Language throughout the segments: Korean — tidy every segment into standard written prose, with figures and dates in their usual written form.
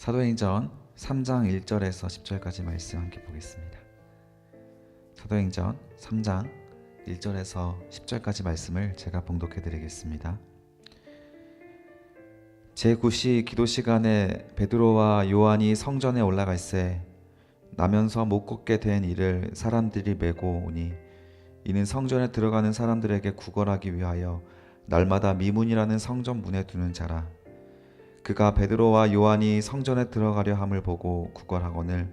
사도행전 3장 1절에서 10절까지 말씀 함께 보겠습니다. 사도행전 3장 1절에서 10절까지 말씀을 제가 봉독해 드리겠습니다. 제9시 기도 시간에 베드로와 요한이 성전에 올라갈새 나면서 못 걷게 된 이를 사람들이 메고 오니 이는 성전에 들어가는 사람들에게 구걸하기 위하여 날마다 미문이라는 성전 문에 두는 자라. 그가 베드로와 요한이 성전에 들어가려 함을 보고 구걸하거늘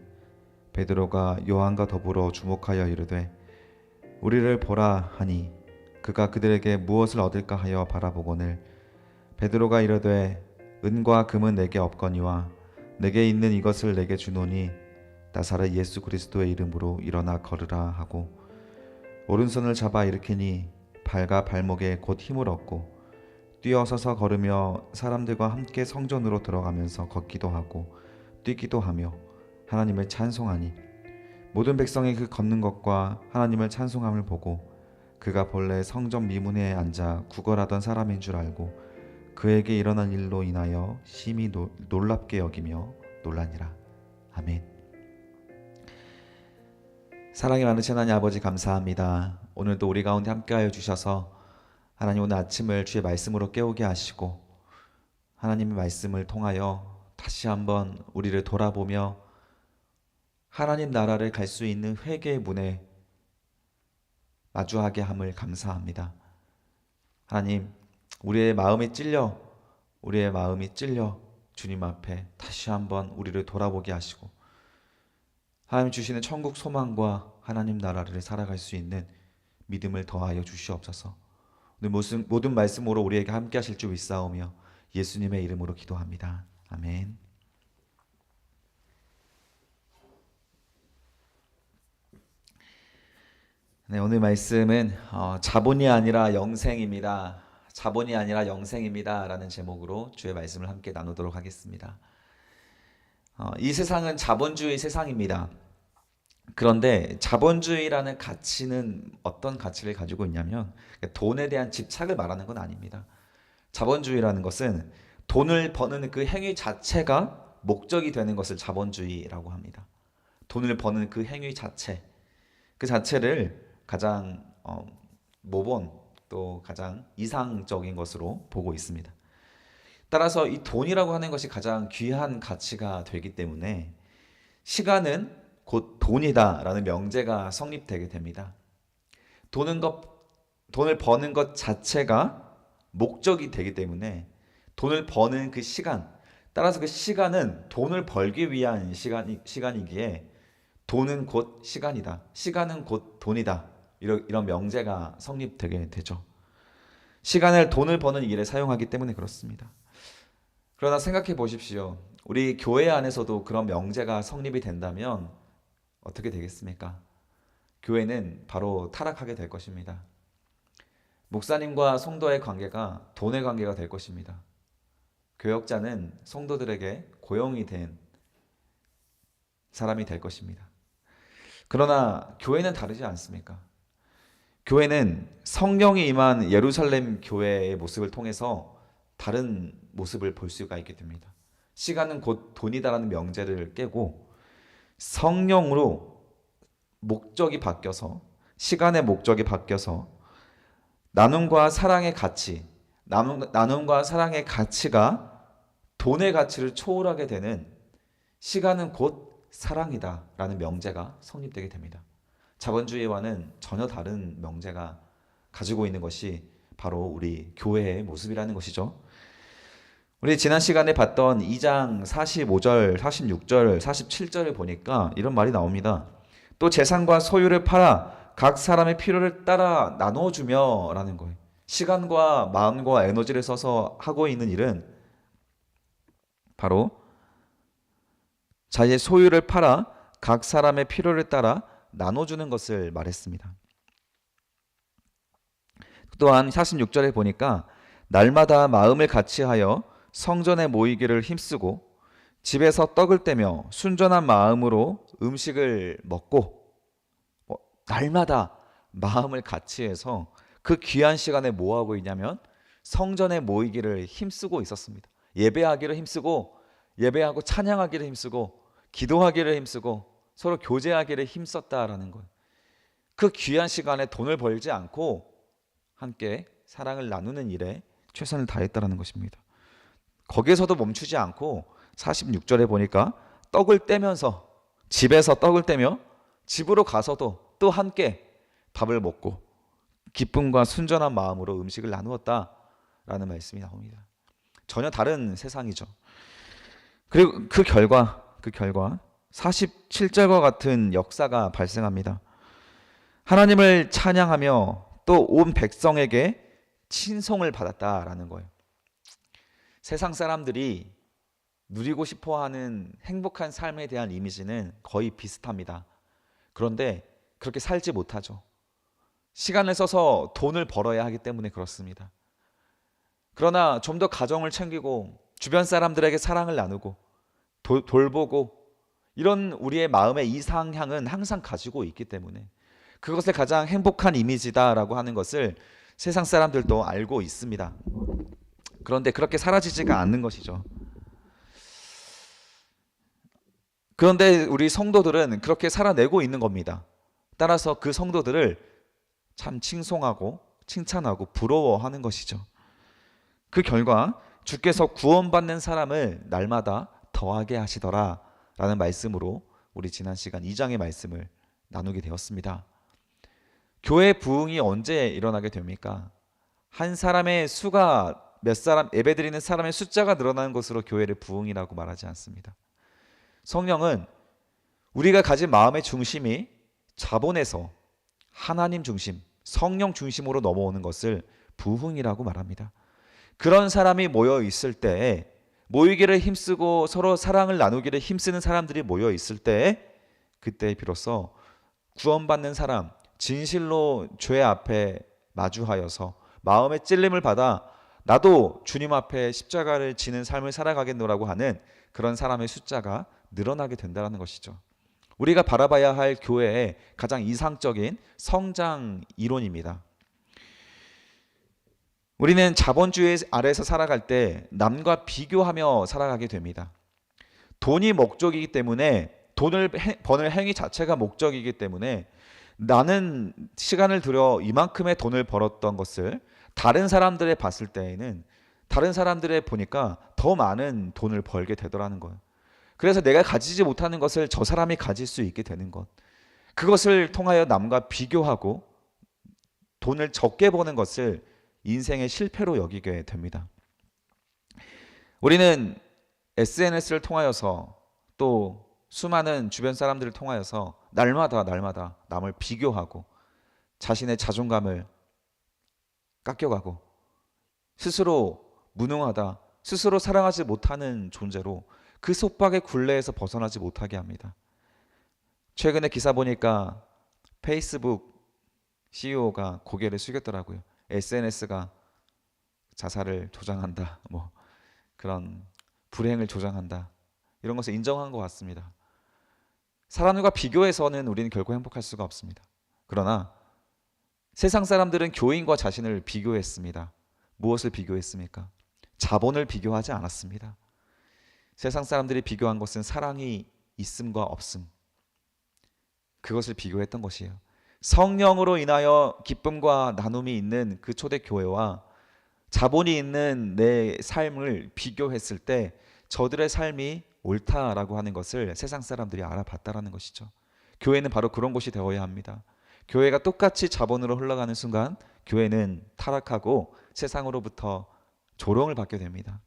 베드로가 요한과 더불어 주목하여 이르되 우리를 보라 하니 그가 그들에게 무엇을 얻을까 하여 바라보거늘 베드로가 이르되 은과 금은 내게 없거니와 내게 있는 이것을 내게 주노니 나사렛 예수 그리스도의 이름으로 일어나 걸으라 하고 오른손을 잡아 일으키니 발과 발목에 곧 힘을 얻고 뛰어서서 걸으며 사람들과 함께 성전으로 들어가면서 걷기도 하고 뛰기도 하며 하나님을 찬송하니 모든 백성이 그 걷는 것과 하나님을 찬송함을 보고 그가 본래 성전 미문에 앉아 구걸하던 사람인 줄 알고 그에게 일어난 일로 인하여 심히 놀랍게 여기며 놀라니라. 아멘. 사랑이 많으신 하나님 아버지 감사합니다. 오늘도 우리 가운데 함께하여 주셔서 하나님 오늘 아침을 주의 말씀으로 깨우게 하시고 하나님의 말씀을 통하여 다시 한번 우리를 돌아보며 하나님 나라를 갈 수 있는 회개의 문에 마주하게 함을 감사합니다. 하나님 우리의 마음이 찔려 주님 앞에 다시 한번 우리를 돌아보게 하시고 하나님 주시는 천국 소망과 하나님 나라를 살아갈 수 있는 믿음을 더하여 주시옵소서. 오늘 모든 말씀으로 우리에게 함께 하실 줄 믿사오며 예수님의 이름으로 기도합니다. 아멘. 네, 오늘 말씀은 자본이 아니라 영생입니다. 자본이 아니라 영생입니다 라는 제목으로 주의 말씀을 함께 나누도록 하겠습니다. 이 세상은 자본주의 세상입니다. 그런데 자본주의라는 가치는 어떤 가치를 가지고 있냐면 돈에 대한 집착을 말하는 건 아닙니다. 자본주의라는 것은 돈을 버는 그 행위 자체가 목적이 되는 것을 자본주의라고 합니다. 돈을 버는 그 행위 자체, 그 자체를 가장 모범 또 가장 이상적인 것으로 보고 있습니다. 따라서 이 돈이라고 하는 것이 가장 귀한 가치가 되기 때문에 시간은 곧 돈이다 라는 명제가 성립되게 됩니다. 돈을 버는 것 자체가 목적이 되기 때문에 돈을 버는 그 시간, 따라서 그 시간은 돈을 벌기 위한 시간이기에 돈은 곧 시간이다, 시간은 곧 돈이다, 이런 명제가 성립되게 되죠. 시간을 돈을 버는 일에 사용하기 때문에 그렇습니다. 그러나 생각해 보십시오. 우리 교회 안에서도 그런 명제가 성립이 된다면 어떻게 되겠습니까? 교회는 바로 타락하게 될 것입니다. 목사님과 성도의 관계가 돈의 관계가 될 것입니다. 교역자는 성도들에게 고용이 된 사람이 될 것입니다. 그러나 교회는 다르지 않습니까? 교회는 성령이 임한 예루살렘 교회의 모습을 통해서 다른 모습을 볼 수가 있게 됩니다. 시간은 곧 돈이다라는 명제를 깨고 성령으로 목적이 바뀌어서, 시간의 목적이 바뀌어서 나눔과 사랑의 가치, 나눔과 사랑의 가치가 돈의 가치를 초월하게 되는 시간은 곧 사랑이다 라는 명제가 성립되게 됩니다. 자본주의와는 전혀 다른 명제가 가지고 있는 것이 바로 우리 교회의 모습이라는 것이죠. 우리 지난 시간에 봤던 2장 45절, 46절, 47절을 보니까 이런 말이 나옵니다. 또 재산과 소유를 팔아 각 사람의 필요를 따라 나눠주며 라는 거예요. 시간과 마음과 에너지를 써서 하고 있는 일은 바로 자기의 소유를 팔아 각 사람의 필요를 따라 나눠주는 것을 말했습니다. 또한 46절에 보니까 날마다 마음을 같이하여 성전에 모이기를 힘쓰고 집에서 떡을 떼며 순전한 마음으로 음식을 먹고 날마다 마음을 같이해서 그 귀한 시간에 뭐하고 있냐면 성전에 모이기를 힘쓰고 있었습니다. 예배하기를 힘쓰고 예배하고 찬양하기를 힘쓰고 기도하기를 힘쓰고 서로 교제하기를 힘썼다라는 거예요. 그 귀한 시간에 돈을 벌지 않고 함께 사랑을 나누는 일에 최선을 다했다라는 것입니다. 거기에서도 멈추지 않고 46절에 보니까 떡을 떼면서 집에서 떡을 떼며 집으로 가서도 또 함께 밥을 먹고 기쁨과 순전한 마음으로 음식을 나누었다라는 말씀이 나옵니다. 전혀 다른 세상이죠. 그리고 그 결과 47절과 같은 역사가 발생합니다. 하나님을 찬양하며 또 온 백성에게 친송을 받았다라는 거예요. 세상 사람들이 누리고 싶어하는 행복한 삶에 대한 이미지는 거의 비슷합니다. 그런데 그렇게 살지 못하죠. 시간을 써서 돈을 벌어야 하기 때문에 그렇습니다. 그러나 좀 더 가정을 챙기고 주변 사람들에게 사랑을 나누고 돌보고 이런 우리의 마음의 이상향은 항상 가지고 있기 때문에 그것을 가장 행복한 이미지다라고 하는 것을 세상 사람들도 알고 있습니다. 그런데 그렇게 사라지지가 않는 것이죠. 그런데 우리 성도들은 그렇게 살아내고 있는 겁니다. 따라서 그 성도들을 참 칭송하고 칭찬하고 부러워하는 것이죠. 그 결과 주께서 구원받는 사람을 날마다 더하게 하시더라 라는 말씀으로 우리 지난 시간 2장의 말씀을 나누게 되었습니다. 교회 부흥이 언제 일어나게 됩니까? 한 사람의 수가 몇 사람 예배드리는 사람의 숫자가 늘어나는 것으로 교회를 부흥이라고 말하지 않습니다. 성령은 우리가 가진 마음의 중심이 자본에서 하나님 중심, 성령 중심으로 넘어오는 것을 부흥이라고 말합니다. 그런 사람이 모여 있을 때, 모이기를 힘쓰고 서로 사랑을 나누기를 힘쓰는 사람들이 모여 있을 때, 그때 비로소 구원받는 사람, 진실로 죄 앞에 마주하여서 마음의 찔림을 받아 나도 주님 앞에 십자가를 지는 삶을 살아가겠노라고 하는 그런 사람의 숫자가 늘어나게 된다는 것이죠. 우리가 바라봐야 할 교회의 가장 이상적인 성장 이론입니다. 우리는 자본주의 아래에서 살아갈 때 남과 비교하며 살아가게 됩니다. 돈이 목적이기 때문에 돈을 버는 행위 자체가 목적이기 때문에 나는 시간을 들여 이만큼의 돈을 벌었던 것을 다른 사람들에 봤을 때에는 다른 사람들에 보니까 더 많은 돈을 벌게 되더라는 거예요. 그래서 내가 가지지 못하는 것을 저 사람이 가질 수 있게 되는 것. 그것을 통하여 남과 비교하고 돈을 적게 버는 것을 인생의 실패로 여기게 됩니다. 우리는 SNS를 통하여서 또 수많은 주변 사람들을 통하여서 날마다 남을 비교하고 자신의 자존감을 깎여가고 스스로 무능하다, 스스로 사랑하지 못하는 존재로 그 속박의 굴레에서 벗어나지 못하게 합니다. 최근에 기사 보니까 페이스북 CEO가 고개를 숙였더라고요. SNS가 자살을 조장한다, 뭐 그런 불행을 조장한다, 이런 것을 인정한 것 같습니다. 사람들과 비교해서는 우리는 결코 행복할 수가 없습니다. 그러나 세상 사람들은 교인과 자신을 비교했습니다. 무엇을 비교했습니까? 자본을 비교하지 않았습니다. 세상 사람들이 비교한 것은 사랑이 있음과 없음, 그것을 비교했던 것이에요. 성령으로 인하여 기쁨과 나눔이 있는 그 초대교회와 자본이 있는 내 삶을 비교했을 때 저들의 삶이 옳다라고 하는 것을 세상 사람들이 알아봤다라는 것이죠. 교회는 바로 그런 곳이 되어야 합니다. 교회가 똑같이 자본으로 흘러가는 순간 교회는 타락하고 세상으로부터 조롱을 받게 됩니다.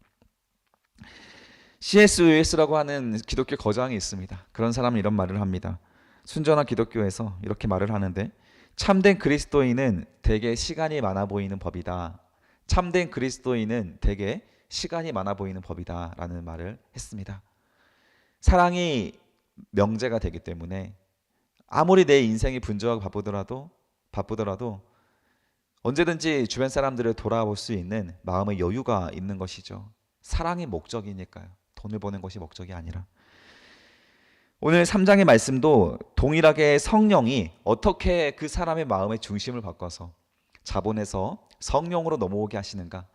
C.S. 루이스라고 하는 기독교 거장이 있습니다. 그런 사람은 이런 말을 합니다. 순전한 기독교에서 이렇게 말을 하는데, 참된 그리스도인은 대개 시간이 많아 보이는 법이다. 참된 그리스도인은 대개 시간이 많아 보이는 법이다 라는 말을 했습니다. 사랑이 명제가 되기 때문에 아무리 내 인생이 분주하고 바쁘더라도 언제든지 주변 사람들을 돌아볼 수 있는 마음의 여유가 있는 것이죠. 사랑이 목적이니까요. 돈을 버는 것이 목적이 아니라. 오늘 3장의 말씀도 동일하게 성령이 어떻게 그 사람의 마음의 중심을 바꿔서 자본에서 성령으로 넘어오게 하시는가,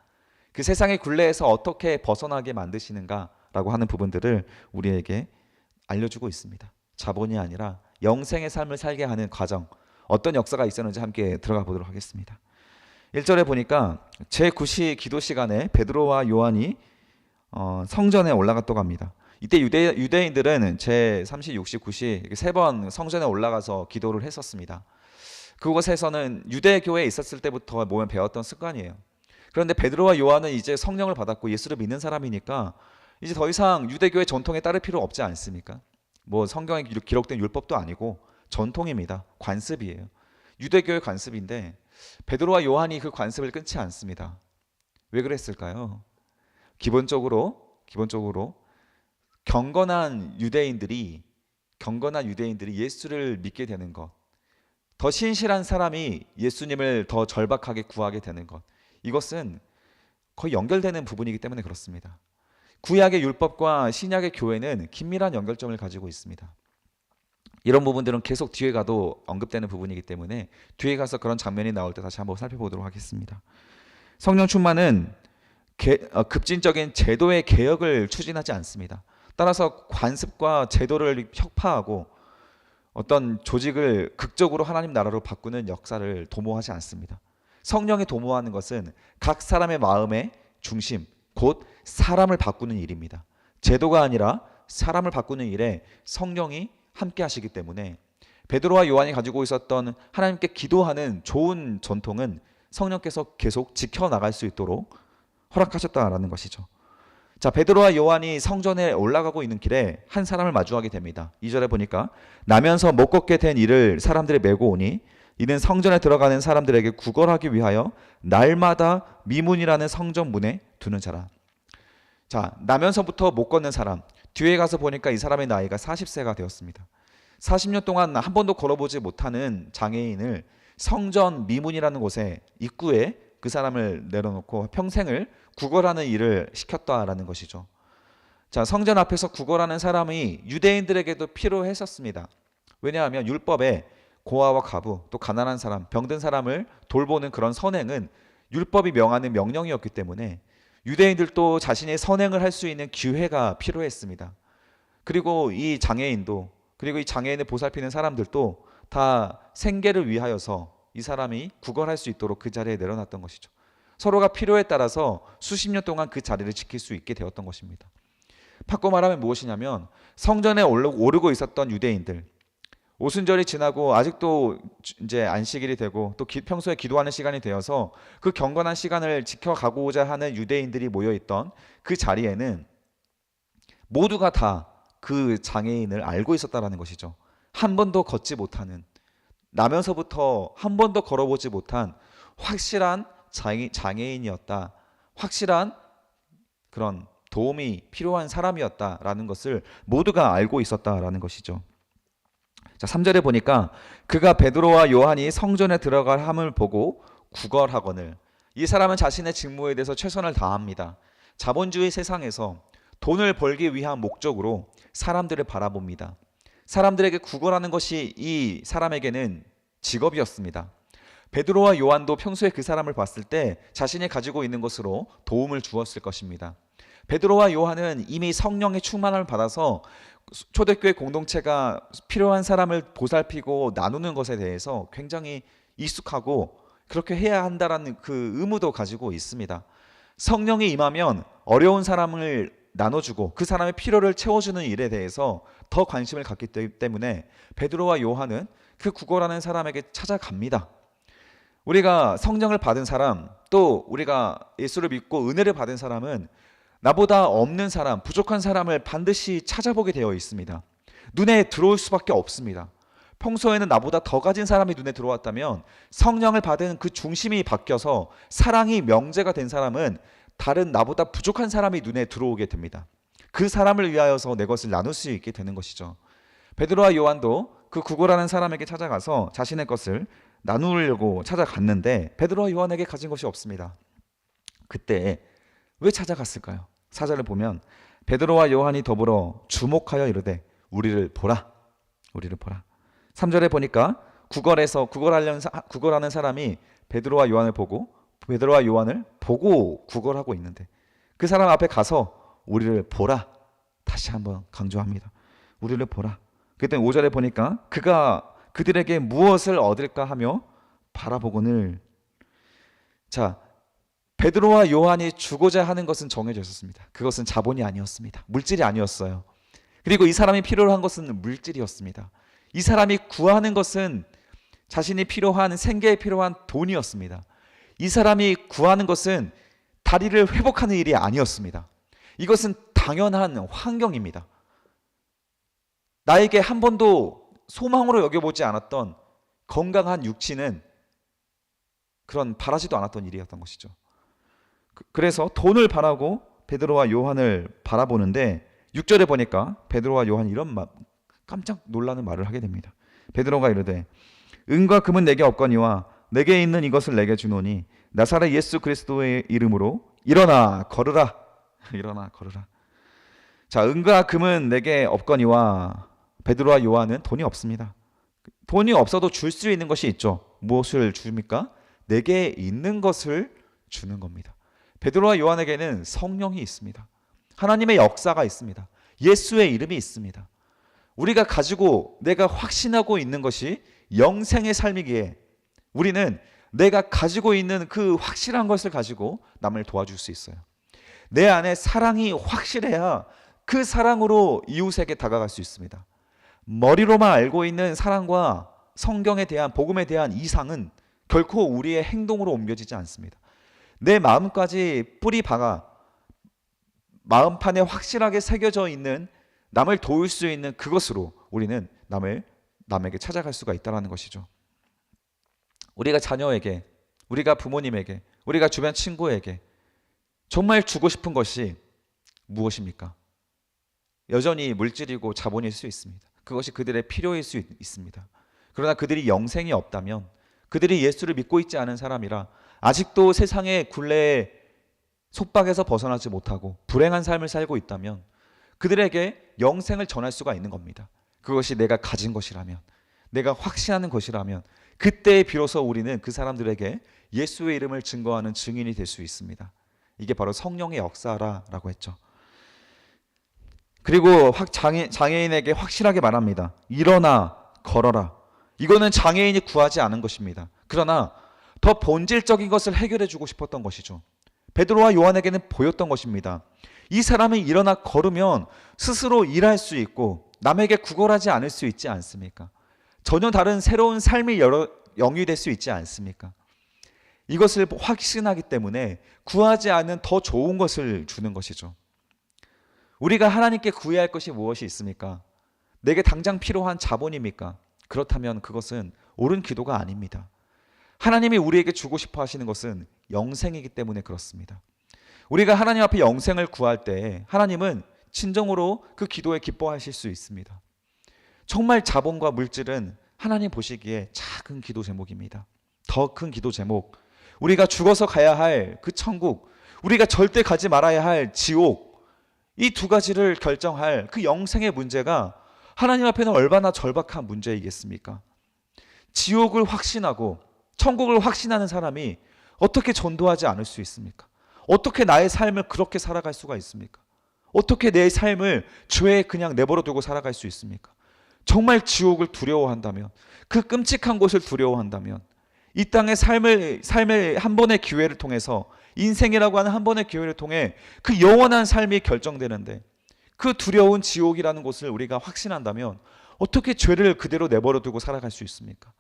그 세상의 굴레에서 어떻게 벗어나게 만드시는가 라고 하는 부분들을 우리에게 알려주고 있습니다. 자본이 아니라 영생의 삶을 살게 하는 과정, 어떤 역사가 있었는지 함께 들어가 보도록 하겠습니다. 1절에 보니까 제9시 기도 시간에 베드로와 요한이 성전에 올라갔다고 합니다. 이때 유대인들은 제3시, 6시, 9시 이렇게 3번 성전에 올라가서 기도를 했었습니다. 그곳에서는 유대교회에 있었을 때부터 몸에 배웠던 습관이에요. 그런데 베드로와 요한은 이제 성령을 받았고 예수를 믿는 사람이니까 이제 더 이상 유대교회 전통에 따를 필요 없지 않습니까? 뭐 성경에 기록된 율법도 아니고 전통입니다. 관습이에요. 유대교의 관습인데 베드로와 요한이 그 관습을 끊지 않습니다. 왜 그랬을까요? 기본적으로 경건한 유대인들이 예수를 믿게 되는 것, 더 신실한 사람이 예수님을 더 절박하게 구하게 되는 것, 이것은 거의 연결되는 부분이기 때문에 그렇습니다. 구약의 율법과 신약의 교회는 긴밀한 연결점을 가지고 있습니다. 이런 부분들은 계속 뒤에 가도 언급되는 부분이기 때문에 뒤에 가서 그런 장면이 나올 때 다시 한번 살펴보도록 하겠습니다. 성령 충만은 급진적인 제도의 개혁을 추진하지 않습니다. 따라서 관습과 제도를 혁파하고 어떤 조직을 극적으로 하나님 나라로 바꾸는 역사를 도모하지 않습니다. 성령이 도모하는 것은 각 사람의 마음의 중심, 곧 사람을 바꾸는 일입니다. 제도가 아니라 사람을 바꾸는 일에 성령이 함께 하시기 때문에 베드로와 요한이 가지고 있었던 하나님께 기도하는 좋은 전통은 성령께서 계속 지켜나갈 수 있도록 허락하셨다라는 것이죠. 자, 베드로와 요한이 성전에 올라가고 있는 길에 한 사람을 마주하게 됩니다. 2절에 보니까 나면서 못 걷게 된 이를 사람들이 메고 오니 이는 성전에 들어가는 사람들에게 구걸하기 위하여 날마다 미문이라는 성전 문에 두는 자라. 자, 나면서부터 못 걷는 사람, 뒤에 가서 보니까 이 사람의 나이가 40세가 되었습니다. 40년 동안 한 번도 걸어보지 못하는 장애인을 성전 미문이라는 곳에 입구에 그 사람을 내려놓고 평생을 구걸하는 일을 시켰다라는 것이죠. 자, 성전 앞에서 구걸하는 사람이 유대인들에게도 필요했었습니다. 왜냐하면 율법에 고아와 과부, 또 가난한 사람, 병든 사람을 돌보는 그런 선행은 율법이 명하는 명령이었기 때문에 유대인들도 자신의 선행을 할 수 있는 기회가 필요했습니다. 그리고 이 장애인도, 그리고 이 장애인을 보살피는 사람들도 다 생계를 위하여서 이 사람이 구걸할 수 있도록 그 자리에 내려놨던 것이죠. 서로가 필요에 따라서 수십 년 동안 그 자리를 지킬 수 있게 되었던 것입니다. 바꿔 말하면 무엇이냐면 성전에 오르고 있었던 유대인들, 오순절이 지나고 아직도 이제 안식일이 되고 또 평소에 기도하는 시간이 되어서 그 경건한 시간을 지켜가고자 하는 유대인들이 모여있던 그 자리에는 모두가 다 그 장애인을 알고 있었다는 것이죠. 한 번도 걷지 못하는, 나면서부터 한 번도 걸어보지 못한 확실한 장애인이었다. 확실한 그런 도움이 필요한 사람이었다라는 것을 모두가 알고 있었다라는 것이죠. 자, 3절에 보니까 그가 베드로와 요한이 성전에 들어갈 함을 보고 구걸하거늘. 이 사람은 자신의 직무에 대해서 최선을 다합니다. 자본주의 세상에서 돈을 벌기 위한 목적으로 사람들을 바라봅니다. 사람들에게 구걸하는 것이 이 사람에게는 직업이었습니다. 베드로와 요한도 평소에 그 사람을 봤을 때 자신이 가지고 있는 것으로 도움을 주었을 것입니다. 베드로와 요한은 이미 성령의 충만함을 받아서 초대교회 공동체가 필요한 사람을 보살피고 나누는 것에 대해서 굉장히 익숙하고 그렇게 해야 한다라는 그 의무도 가지고 있습니다. 성령이 임하면 어려운 사람을 나눠주고 그 사람의 필요를 채워주는 일에 대해서 더 관심을 갖기 때문에 베드로와 요한은 그 구걸하는 사람에게 찾아갑니다. 우리가 성령을 받은 사람, 또 우리가 예수를 믿고 은혜를 받은 사람은 나보다 없는 사람, 부족한 사람을 반드시 찾아보게 되어 있습니다. 눈에 들어올 수밖에 없습니다. 평소에는 나보다 더 가진 사람이 눈에 들어왔다면 성령을 받은 그 중심이 바뀌어서 사랑이 명제가 된 사람은 다른 나보다 부족한 사람이 눈에 들어오게 됩니다. 그 사람을 위하여서 내 것을 나눌 수 있게 되는 것이죠. 베드로와 요한도 그 구걸하는 사람에게 찾아가서 자신의 것을 나누려고 찾아갔는데 베드로와 요한에게 가진 것이 없습니다. 그때 왜 찾아갔을까요? 4절을 보면 베드로와 요한이 더불어 주목하여 이르되 우리를 보라. 우리를 보라. 3절에 보니까 구걸하는 사람이 베드로와 요한을 보고 구걸하고 있는데 그 사람 앞에 가서 우리를 보라. 다시 한번 강조합니다. 우리를 보라. 그때 5절에 보니까 그가 그들에게 무엇을 얻을까 하며 바라보거늘. 자, 베드로와 요한이 주고자 하는 것은 정해져 있었습니다. 그것은 자본이 아니었습니다. 물질이 아니었어요. 그리고 이 사람이 필요로 한 것은 물질이었습니다. 이 사람이 구하는 것은 자신이 필요한 생계에 필요한 돈이었습니다. 이 사람이 구하는 것은 다리를 회복하는 일이 아니었습니다. 이것은 당연한 환경입니다. 나에게 한 번도 소망으로 여겨보지 않았던 건강한 육체는 그런 바라지도 않았던 일이었던 것이죠. 그래서 돈을 바라고 베드로와 요한을 바라보는데 6절에 보니까 베드로와 요한이 이런 깜짝 놀라는 말을 하게 됩니다. 베드로가 이르되 은과 금은 내게 없거니와 내게 있는 이것을 내게 주노니 나사렛 예수 그리스도의 이름으로 일어나 걸으라. 일어나 걸으라. 자, 은과 금은 내게 없거니와 베드로와 요한은 돈이 없습니다. 돈이 없어도 줄 수 있는 것이 있죠. 무엇을 줍니까? 내게 있는 것을 주는 겁니다. 베드로와 요한에게는 성령이 있습니다. 하나님의 역사가 있습니다. 예수의 이름이 있습니다. 우리가 가지고 내가 확신하고 있는 것이 영생의 삶이기에 우리는 내가 가지고 있는 그 확실한 것을 가지고 남을 도와줄 수 있어요. 내 안에 사랑이 확실해야 그 사랑으로 이웃에게 다가갈 수 있습니다. 머리로만 알고 있는 사랑과 성경에 대한 복음에 대한 이상은 결코 우리의 행동으로 옮겨지지 않습니다. 내 마음까지 뿌리 박아 마음판에 확실하게 새겨져 있는 남을 도울 수 있는 그것으로 우리는 남에게 찾아갈 수가 있다는 것이죠. 우리가 자녀에게, 우리가 부모님에게, 우리가 주변 친구에게 정말 주고 싶은 것이 무엇입니까? 여전히 물질이고 자본일 수 있습니다. 그것이 그들의 필요일 수 있습니다. 그러나 그들이 영생이 없다면, 그들이 예수를 믿고 있지 않은 사람이라 아직도 세상의 굴레에 속박에서 벗어나지 못하고 불행한 삶을 살고 있다면 그들에게 영생을 전할 수가 있는 겁니다. 그것이 내가 가진 것이라면, 내가 확신하는 것이라면 그때 비로소 우리는 그 사람들에게 예수의 이름을 증거하는 증인이 될 수 있습니다. 이게 바로 성령의 역사라고 했죠. 그리고 장애인에게 확실하게 말합니다. 일어나 걸어라. 이거는 장애인이 구하지 않은 것입니다. 그러나 더 본질적인 것을 해결해 주고 싶었던 것이죠. 베드로와 요한에게는 보였던 것입니다. 이 사람이 일어나 걸으면 스스로 일할 수 있고 남에게 구걸하지 않을 수 있지 않습니까? 전혀 다른 새로운 삶이 영위될 수 있지 않습니까? 이것을 확신하기 때문에 구하지 않은 더 좋은 것을 주는 것이죠. 우리가 하나님께 구해야 할 것이 무엇이 있습니까? 내게 당장 필요한 자본입니까? 그렇다면 그것은 옳은 기도가 아닙니다. 하나님이 우리에게 주고 싶어 하시는 것은 영생이기 때문에 그렇습니다. 우리가 하나님 앞에 영생을 구할 때 하나님은 진정으로 그 기도에 기뻐하실 수 있습니다. 정말 자본과 물질은 하나님 보시기에 작은 기도 제목입니다. 더 큰 기도 제목, 우리가 죽어서 가야 할 그 천국, 우리가 절대 가지 말아야 할 지옥, 이 두 가지를 결정할 그 영생의 문제가 하나님 앞에는 얼마나 절박한 문제이겠습니까? 지옥을 확신하고 천국을 확신하는 사람이 어떻게 전도하지 않을 수 있습니까? 어떻게 나의 삶을 그렇게 살아갈 수가 있습니까? 어떻게 내 삶을 죄에 그냥 내버려 두고 살아갈 수 있습니까? 정말 지옥을 두려워한다면, 그 끔찍한 곳을 두려워한다면 이 땅의 삶의 한 번의 기회를 통해서, 인생이라고 하는 한 번의 기회를 통해 그 영원한 삶이 결정되는데 그 두려운 지옥이라는 곳을 우리가 확신한다면 어떻게 죄를 그대로 내버려 두고 살아갈 수 있습니까?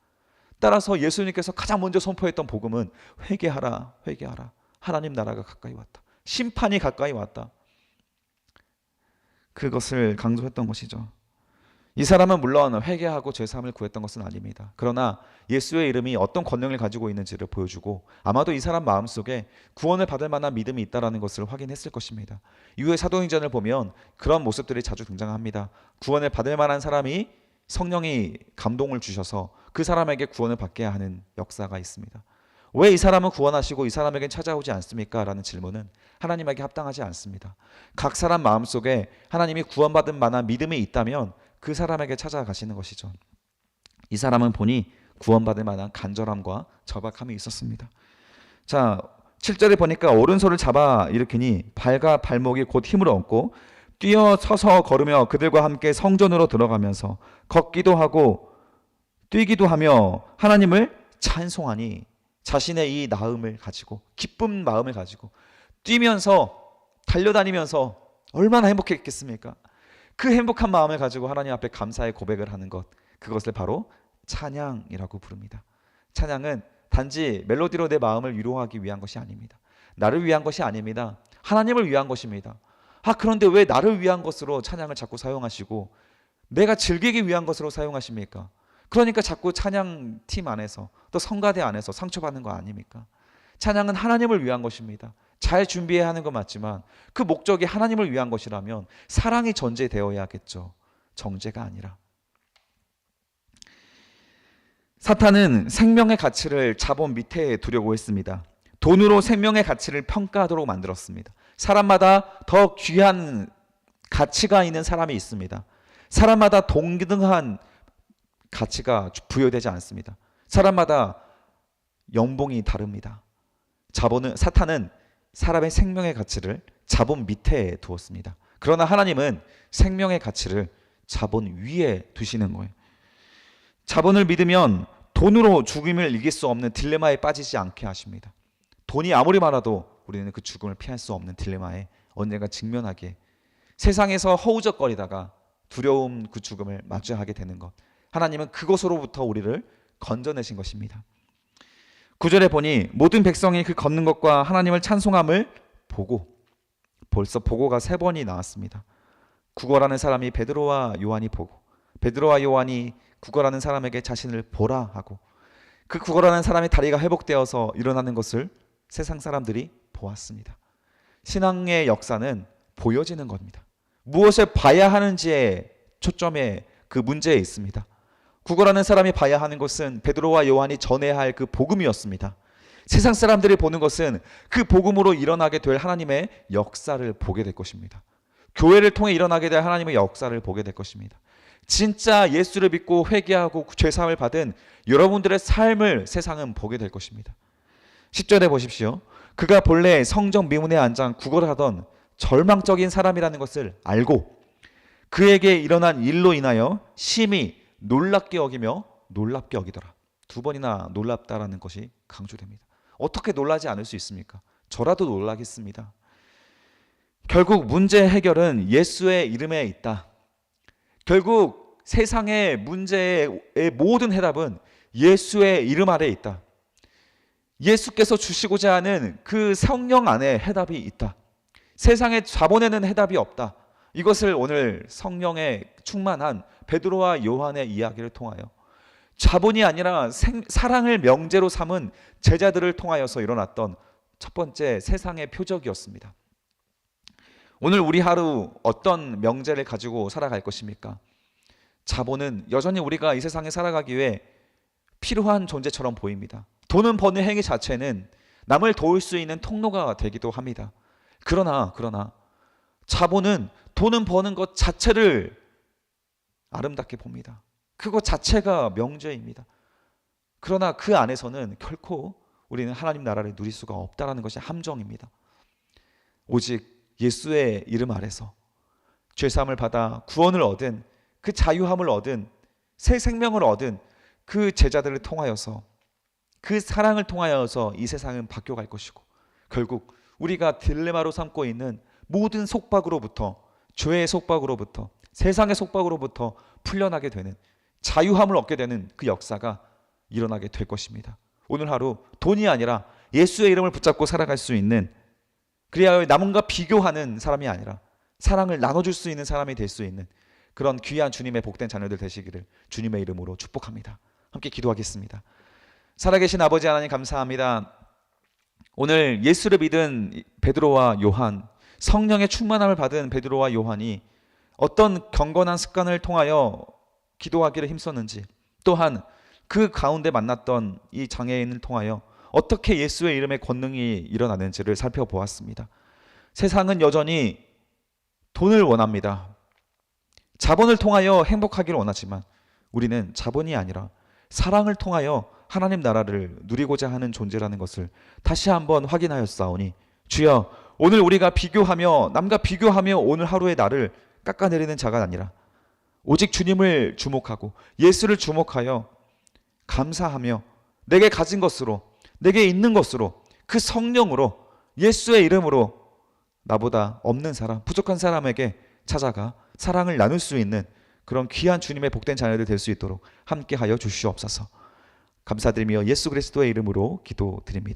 따라서 예수님께서 가장 먼저 선포했던 복음은 회개하라, 회개하라. 하나님 나라가 가까이 왔다. 심판이 가까이 왔다. 그것을 강조했던 것이죠. 이 사람은 물론 회개하고 죄사함을 구했던 것은 아닙니다. 그러나 예수의 이름이 어떤 권능을 가지고 있는지를 보여주고 아마도 이 사람 마음속에 구원을 받을 만한 믿음이 있다는 것을 확인했을 것입니다. 이후에 사도행전을 보면 그런 모습들이 자주 등장합니다. 구원을 받을 만한 사람이 성령이 감동을 주셔서 그 사람에게 구원을 받게 하는 역사가 있습니다. 왜 이 사람은 구원하시고 이 사람에겐 찾아오지 않습니까? 라는 질문은 하나님에게 합당하지 않습니다. 각 사람 마음속에 하나님이 구원받을 만한 믿음이 있다면 그 사람에게 찾아가시는 것이죠. 이 사람은 보니 구원받을 만한 간절함과 절박함이 있었습니다. 자, 7절에 보니까 오른손을 잡아 일으키니 발과 발목이 곧 힘을 얻고 뛰어서서 걸으며 그들과 함께 성전으로 들어가면서 걷기도 하고 뛰기도 하며 하나님을 찬송하니, 자신의 이 나음을 가지고, 기쁜 마음을 가지고 뛰면서 달려다니면서 얼마나 행복했겠습니까? 그 행복한 마음을 가지고 하나님 앞에 감사의 고백을 하는 것, 그것을 바로 찬양이라고 부릅니다. 찬양은 단지 멜로디로 내 마음을 위로하기 위한 것이 아닙니다. 나를 위한 것이 아닙니다. 하나님을 위한 것입니다. 그런데 왜 나를 위한 것으로 찬양을 자꾸 사용하시고 내가 즐기기 위한 것으로 사용하십니까? 그러니까 자꾸 찬양팀 안에서, 또 성가대 안에서 상처받는 거 아닙니까? 찬양은 하나님을 위한 것입니다. 잘 준비해야 하는 건 맞지만 그 목적이 하나님을 위한 것이라면 사랑이 전제되어야겠죠. 정제가 아니라. 사탄은 생명의 가치를 자본 밑에 두려고 했습니다. 돈으로 생명의 가치를 평가하도록 만들었습니다. 사람마다 더 귀한 가치가 있는 사람이 있습니다. 사람마다 동등한 가치가 부여되지 않습니다. 사람마다 연봉이 다릅니다. 사탄은 사람의 생명의 가치를 자본 밑에 두었습니다. 그러나 하나님은 생명의 가치를 자본 위에 두시는 거예요. 자본을 믿으면 돈으로 죽음을 이길 수 없는 딜레마에 빠지지 않게 하십니다. 돈이 아무리 많아도 우리는 그 죽음을 피할 수 없는 딜레마에 언젠가 직면하게, 세상에서 허우적거리다가 두려움 그 죽음을 마주하게 되는 것, 하나님은 그것으로부터 우리를 건져내신 것입니다. 9절에 보니 모든 백성이 그 걷는 것과 하나님을 찬송함을 보고, 벌써 보고가 3번이 나왔습니다. 구걸하는 사람이 베드로와 요한이 보고, 베드로와 요한이 구걸하는 사람에게 자신을 보라 하고, 그 구걸하는 사람의 다리가 회복되어서 일어나는 것을 세상 사람들이 보았습니다. 신앙의 역사는 보여지는 겁니다. 무엇을 봐야 하는지에 초점에 그 문제에 있습니다. 구걸하는 사람이 봐야 하는 것은 베드로와 요한이 전해야 할 그 복음이었습니다. 세상 사람들이 보는 것은 그 복음으로 일어나게 될 하나님의 역사를 보게 될 것입니다. 교회를 통해 일어나게 될 하나님의 역사를 보게 될 것입니다. 진짜 예수를 믿고 회개하고 죄사함을 받은 여러분들의 삶을 세상은 보게 될 것입니다. 10절에 보십시오. 그가 본래 성전 미문에 앉아 구걸하던 절망적인 사람이라는 것을 알고 그에게 일어난 일로 인하여 심히 놀랍게 여기며 놀랍게 여기더라. 2번이나 놀랍다라는 것이 강조됩니다. 어떻게 놀라지 않을 수 있습니까? 저라도 놀라겠습니다. 결국 문제 해결은 예수의 이름에 있다. 결국 세상의 문제의 모든 해답은 예수의 이름 아래에 있다. 예수께서 주시고자 하는 그 성령 안에 해답이 있다. 세상의 자본에는 해답이 없다. 이것을 오늘 성령에 충만한 베드로와 요한의 이야기를 통하여, 자본이 아니라 사랑을 명제로 삼은 제자들을 통하여서 일어났던 첫 번째 세상의 표적이었습니다. 오늘 우리 하루 어떤 명제를 가지고 살아갈 것입니까? 자본은 여전히 우리가 이 세상에 살아가기 위해 필요한 존재처럼 보입니다. 돈은 버는 행위 자체는 남을 도울 수 있는 통로가 되기도 합니다. 그러나 자본은 돈은 버는 것 자체를 아름답게 봅니다. 그것 자체가 명제입니다. 그러나 그 안에서는 결코 우리는 하나님 나라를 누릴 수가 없다는 것이 함정입니다. 오직 예수의 이름 아래서 죄사함을 받아 구원을 얻은, 그 자유함을 얻은, 새 생명을 얻은 그 제자들을 통하여서, 그 사랑을 통하여서 이 세상은 바뀌어갈 것이고, 결국 우리가 딜레마로 삼고 있는 모든 속박으로부터, 죄의 속박으로부터, 세상의 속박으로부터 풀려나게 되는, 자유함을 얻게 되는 그 역사가 일어나게 될 것입니다. 오늘 하루 돈이 아니라 예수의 이름을 붙잡고 살아갈 수 있는, 그래야 남과 비교하는 사람이 아니라 사랑을 나눠줄 수 있는 사람이 될 수 있는 그런 귀한 주님의 복된 자녀들 되시기를 주님의 이름으로 축복합니다. 함께 기도하겠습니다. 살아계신 아버지 하나님 감사합니다. 오늘 예수를 믿은 베드로와 요한, 성령의 충만함을 받은 베드로와 요한이 어떤 경건한 습관을 통하여 기도하기를 힘썼는지, 또한 그 가운데 만났던 이 장애인을 통하여 어떻게 예수의 이름의 권능이 일어나는지를 살펴보았습니다. 세상은 여전히 돈을 원합니다. 자본을 통하여 행복하기를 원하지만 우리는 자본이 아니라 사랑을 통하여 하나님 나라를 누리고자 하는 존재라는 것을 다시 한번 확인하였사오니, 주여 오늘 우리가 비교하며 남과 비교하며 오늘 하루의 나를 깎아내리는 자가 아니라 오직 주님을 주목하고 예수를 주목하여 감사하며 내게 가진 것으로, 내게 있는 것으로, 그 성령으로, 예수의 이름으로 나보다 없는 사람, 부족한 사람에게 찾아가 사랑을 나눌 수 있는 그런 귀한 주님의 복된 자녀들 될 수 있도록 함께하여 주시옵소서. 감사드리며 예수 그리스도의 이름으로 기도드립니다.